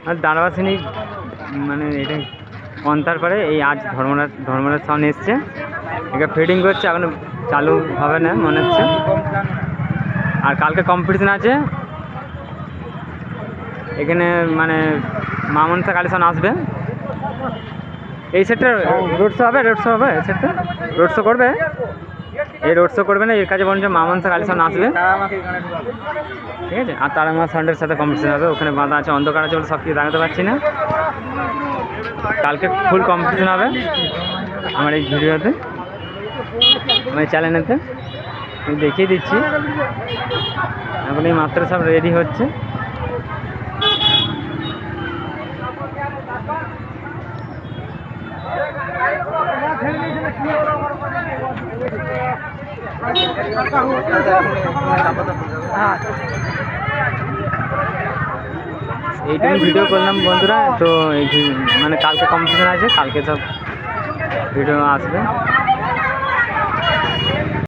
আর দাঁড়াবাসিনী মানে এটা অন্তার করে এই আজ ধর্মরাজ সামনে এসছে, এটা ফিটিং করছে, এখন চালু হবে না মনে হচ্ছে। আর কালকে কম্পিটিশন আছে এখানে, মানে মা মনসা কালেকশন আসবে এই সেটটা। রোড শো হবে এই সেটটা রোড শো করবে, এই রোড শো করবে না, এর কাছে বলছে মা মনসা কালেকশন আসবে, ঠিক আছে। আর তারা আমার সানডের সাথে কম্পিটিশন হবে, ওখানে বাঁধা আছে, অন্ধকার আছে বলে সব কিছু দেখাতে পারছি না। কালকে ফুল কম্পিটিশন হবে আমার এই ভিডিওতে, আমার এই চ্যানেলেতে আমি দেখিয়ে দিচ্ছি। এখন এই মাত্র সব রেডি হচ্ছে। এইটুকু ভিডিও করলাম বন্ধুরা, তো মানে কালকে কম্পিটিশন আছে, কালকে সব ভিডিও আসবে।